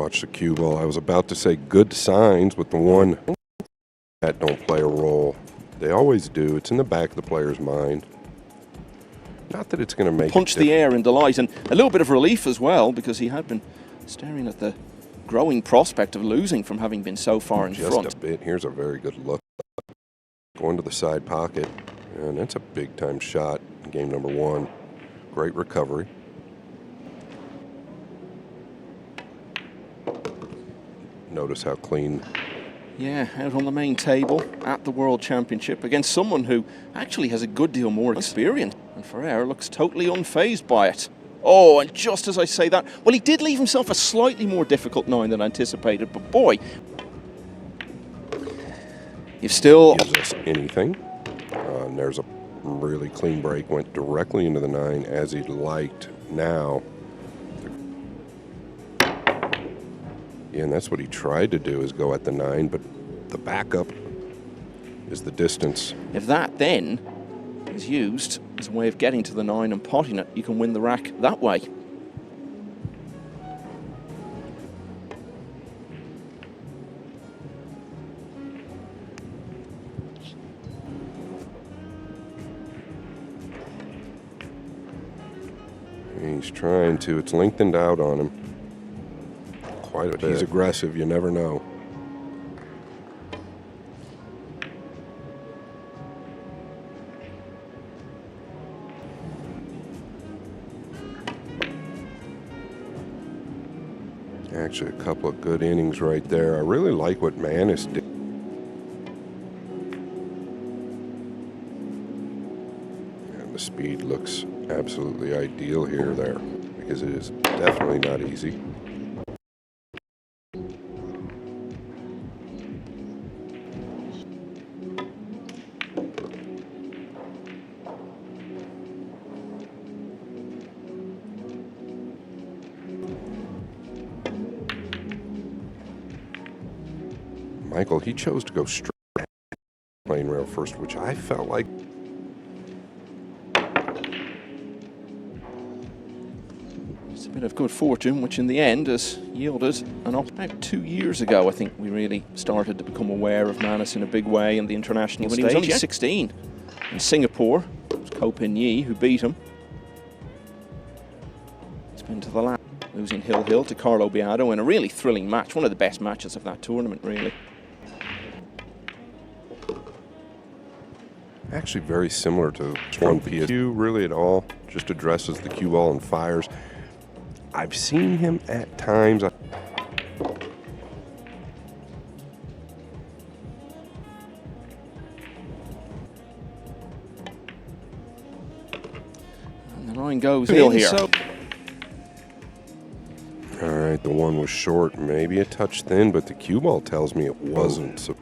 watch the cue ball. I was about to say good signs with the one that don't play a role. They always do. It's in the back of the player's mind. Not that it's going to make punch the air in delight, and a little bit of relief as well, because he had been staring at the growing prospect of losing from having been so far in front. Just a bit. Here's a very good look. Going to the side pocket, and that's a big-time shot in game number one. Great recovery. Notice how clean. Yeah, out on the main table at the World Championship against someone who actually has a good deal more experience. And Ferrer looks totally unfazed by it. Oh, and just as I say that, well, he did leave himself a slightly more difficult nine than anticipated, but boy, you've still... Gives us anything. And there's a really clean break, went directly into the nine as he liked. Now, yeah, and that's what he tried to do, is go at the nine, but the backup is the distance. If that then is used as a way of getting to the nine and potting it, you can win the rack that way. He's trying to. It's lengthened out on him quite a bit. He's aggressive. You never know. Actually, a couple of good innings right there. I really like what Manis did. And the speed looks absolutely ideal here there, because it is definitely not easy. Michael, he chose to go straight playing rail first, which I felt like. It's a bit of good fortune, which in the end has yielded an op. About 2 years ago, I think we really started to become aware of Manis in a big way in the international stage. He was only 16 in Singapore. It was Ko Pin Yi who beat him. He's been to the last, losing Hill to Carlo Biado in a really thrilling match, one of the best matches of that tournament, really. Actually very similar to one PSQ really at all, just addresses the cue ball and fires. I've seen him at times. And the line goes in here. So all right, the one was short, maybe a touch thin, but the cue ball tells me it wasn't. So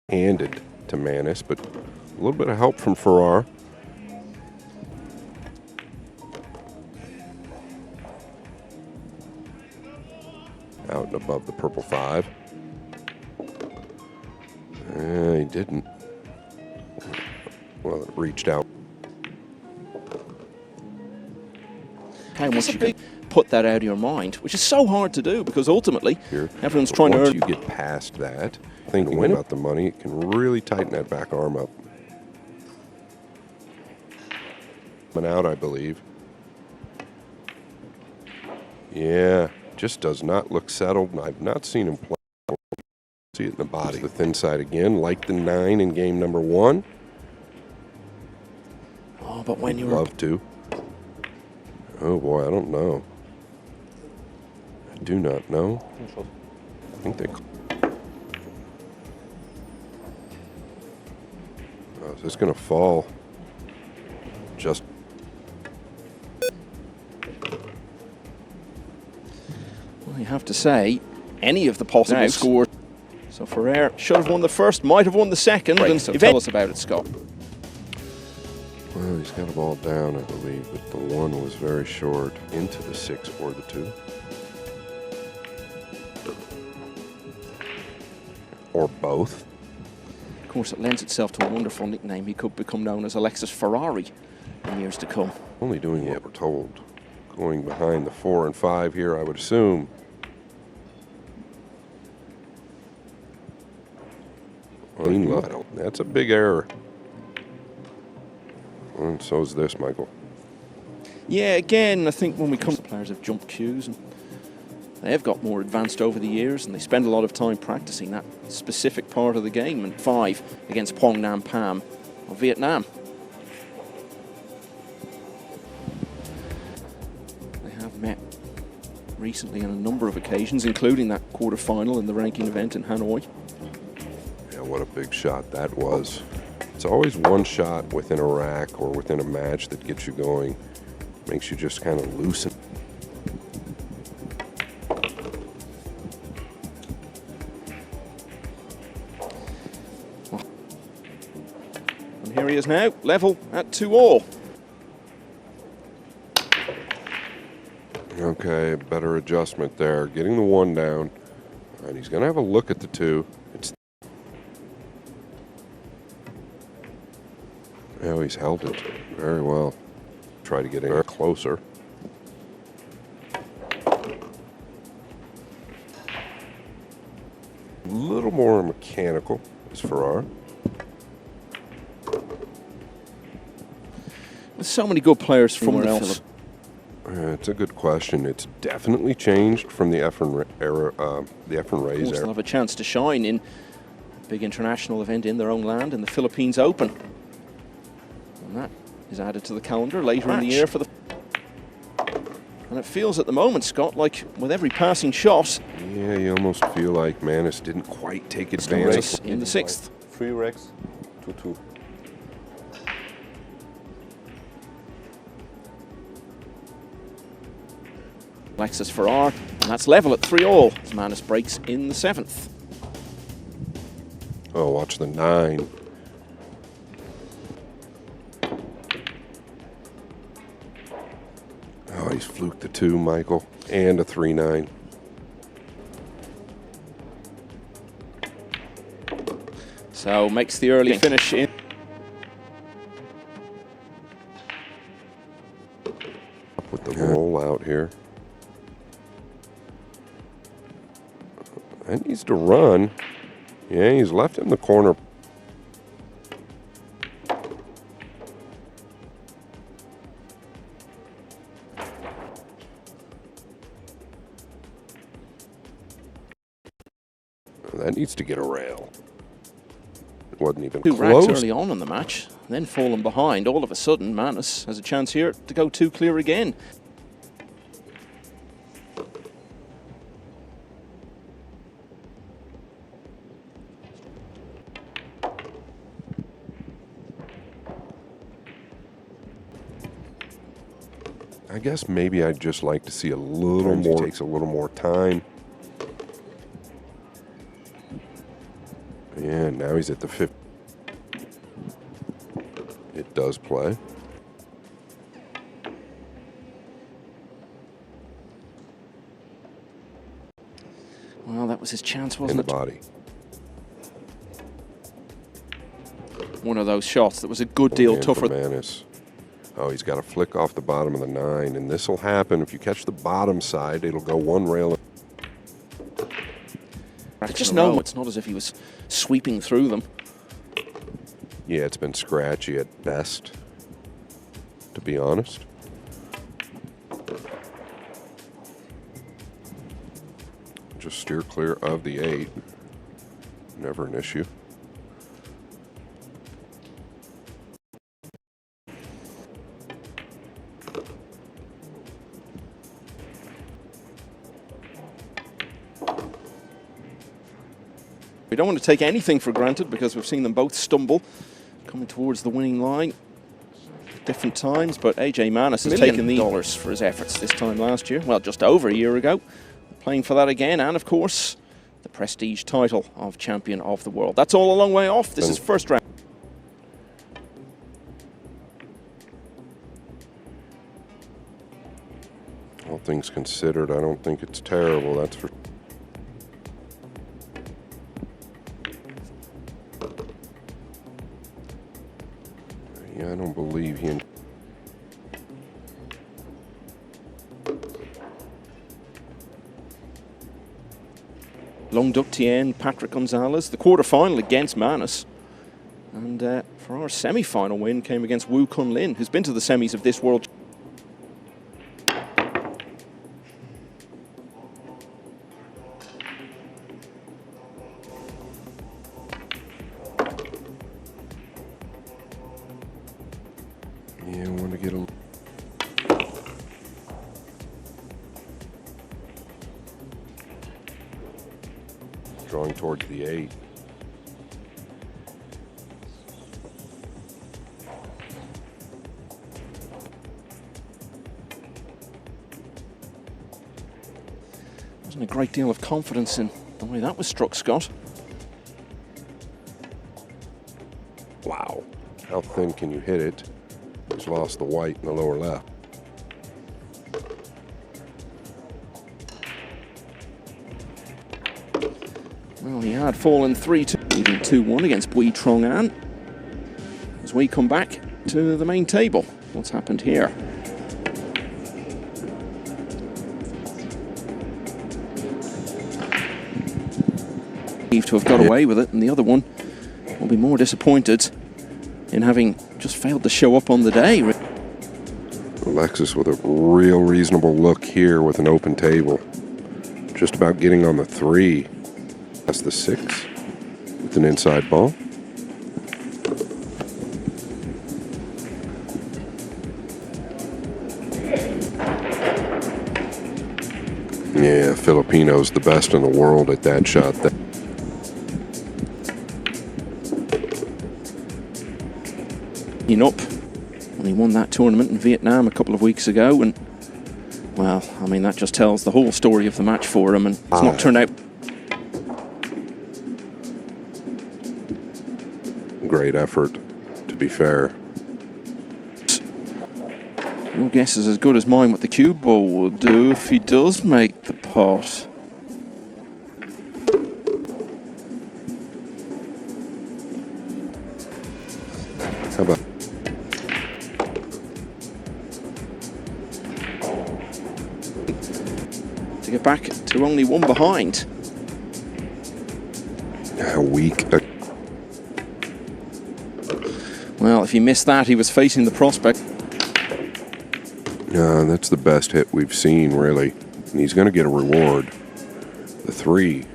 handed to Manis, but a little bit of help from Ferrer. Out and above the purple 5. He didn't. Well, it reached out. How much you can put that out of your mind, which is so hard to do, because ultimately everyone's trying to earn. Once you get past that, thinking about the money, it can really tighten that back arm up. And out, I believe. Yeah, just does not look settled, and I've not seen him play. See it in the body. The thin side again, like the 9 in game number 1. Oh, but when you love to. Oh boy, I don't know. I do not know. I think they. Oh, is this going to fall? Just. Well, you have to say, any of the possible scores. So Ferrer should have won the first, might have won the second. Right, and so tell us about it, Scott. Well, he's got a ball down, I believe, but the 1 was very short. Into the 6 or the 2. Or both. Of course, it lends itself to a wonderful nickname. He could become known as Alexis Ferrari in years to come. Only doing what we're told. Going behind the 4 and 5 here, I would assume. Clean line. That's a big error. And so is this, Michael. Yeah, again, I think when we come to players have jumped cues and they have got more advanced over the years and they spend a lot of time practicing that specific part of the game. And 5 against Quang Nam Pham of Vietnam. They have met recently on a number of occasions, including that quarter-final in the ranking event in Hanoi. Yeah, what a big shot that was. It's always one shot within a rack or within a match that gets you going. Makes you just kind of loosen. And here he is now, level at 2-all. Okay, better adjustment there. Getting the 1 down. And he's going to have a look at the 2. Oh, he's held it very well. Try to get in closer. A little more mechanical is Ferrer. There's so many good players from the else. It's a good question. It's definitely changed from the Efren era, the Efren Reyes era. They'll have a chance to shine in a big international event in their own land, in the Philippines Open. And that is added to the calendar later in the year for the... And it feels at the moment, Scott, like with every passing shot... Yeah, you almost feel like Manus didn't quite take advantage. In the 6th. 3 racks to 2. Alexis Ferrer, and that's level at 3-all as Manus breaks in the 7th. Oh, watch the 9. Oh, he's fluked the 2, Michael, and a 3-9. So makes the early finish in. With the roll out here. That needs to run. Yeah, he's left in the corner. That needs to get a rail. It wasn't even 2 close. racks early on in the match, then fallen behind. All of a sudden, Manus has a chance here to go 2 clear again. I guess maybe I'd just like to see a little more. Takes a little more time. Yeah, now he's at the 5th. It does play. Well, that was his chance, In wasn't the it? body. One of those shots that was a good deal And tougher. for Manus. Oh, he's got to flick off the bottom of the 9, and this will happen. If you catch the bottom side, it'll go 1 rail. I just know it's not as if he was sweeping through them. Yeah, it's been scratchy at best, to be honest. Just steer clear of the 8. Never an issue. We don't want to take anything for granted because we've seen them both stumble coming towards the winning line at different times, but AJ Manus has taken the dollars for his efforts this time last year, well, just over a year ago, playing for that again, and of course the prestige title of champion of the world. That's all a long way off. This is first round. All things considered, I don't think it's terrible, that's for... Yeah, I don't believe he... Long Young Duc Tien, Patrick Gonzalez, the quarter-final against Manus. And for our semi-final win came against Wu Kun Lin, who's been to the semis of this World. Yeah, I want to get a... Drawing towards the 8. Wasn't a great deal of confidence in the way that was struck, Scott. Wow. How thin can you hit it? He's lost the white in the lower left. Well, he had fallen 3-2, even 2-1 against Bui Trong An. As we come back to the main table, what's happened here? To have got away with it, and the other one will be more disappointed in having just failed to show up on the day. Alexis with a real reasonable look here with an open table. Just about getting on the 3. That's the 6 with an inside ball. Yeah, Filipino's the best in the world at that shot. Up when he won that tournament in Vietnam a couple of weeks ago, and well, I mean, that just tells the whole story of the match for him, and it's not turned out. Great effort, to be fair. Your guess is as good as mine what the cue ball will do if he does make the pot. How about... To get back to only one behind. How weak. Well, if he missed that, he was facing the prospect. That's the best hit we've seen, really. And he's going to get a reward. The 3.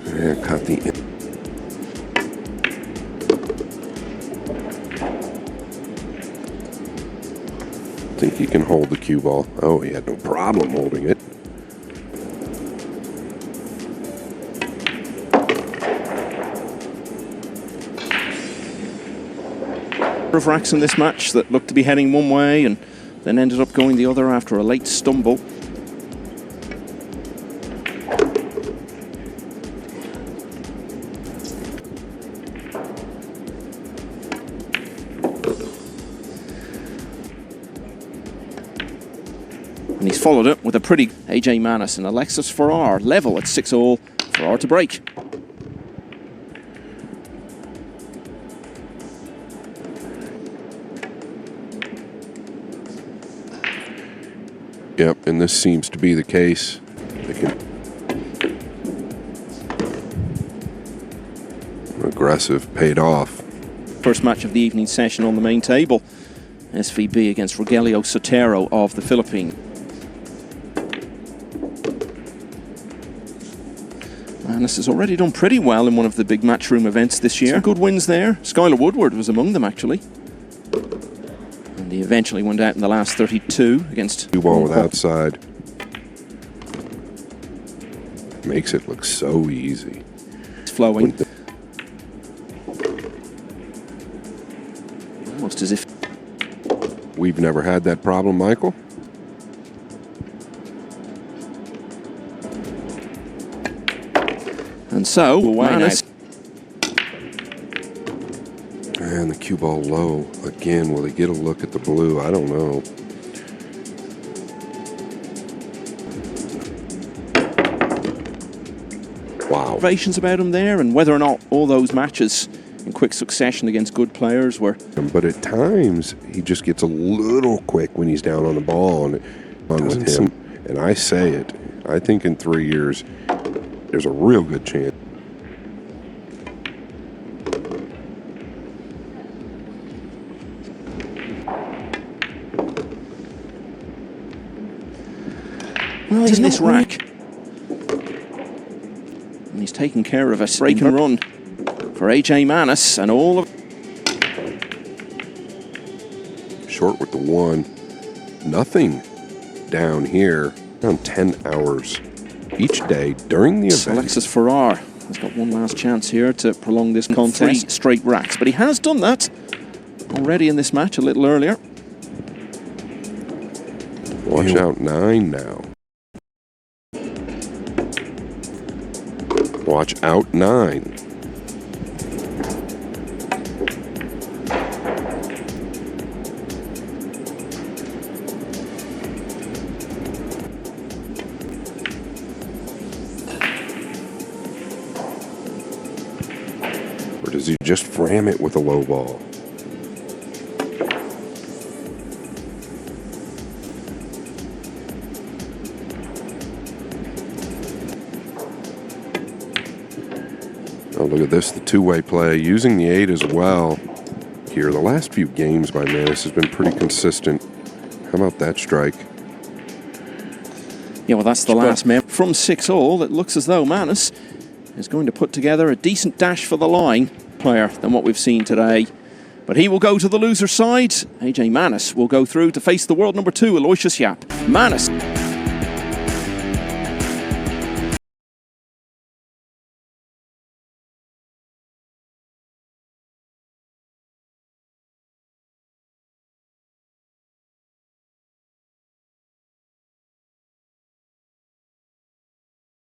Yeah, caught the... Think he can hold the cue ball. Oh, he had no problem holding it. Of racks in this match that looked to be heading one way and then ended up going the other after a late stumble. And he's followed it with a pretty AJ Manus and Alexis Ferrer level at 6-all. Ferrer to break. Yep, and this seems to be the case. They can... Aggressive, paid off. First match of the evening session on the main table. SVB against Rogelio Sotero of the Philippines. Manus has already done pretty well in one of the big matchroom events this year. Some good wins there. Skylar Woodward was among them, actually. And he eventually went out in the last 32 against... Cue ball with outside. Makes it look so easy. It's flowing. Almost as if... We've never had that problem, Michael. And so, Manus... And the cue ball low. Again, will he get a look at the blue? I don't know. Wow. Observations about him there, and whether or not all those matches in quick succession against good players were... But at times, he just gets a little quick when he's down on the ball and on with him. And I say it, I think in 3 years, there's a real good chance. Well, he's in this rack. And he's taking care of a break and run for AJ Manis and all of... Short with the one. Nothing down here. Around 10 hours each day during the event. Alexis Ferrer has got one last chance here to prolong this contest. 3 straight racks, but he has done that already in this match a little earlier. Watch out, 9 now. Watch out, 9. Or does he just ram it with a low ball? Oh, look at this, the two-way play, using the 8 as well here. The last few games by Manis has been pretty consistent. How about that strike? Yeah, well, that's the last man. From 6-all, it looks as though Manis is going to put together a decent dash for the line player than what we've seen today. But he will go to the loser side. AJ Manis will go through to face the world number 2, Alexis Ferrer. Manis.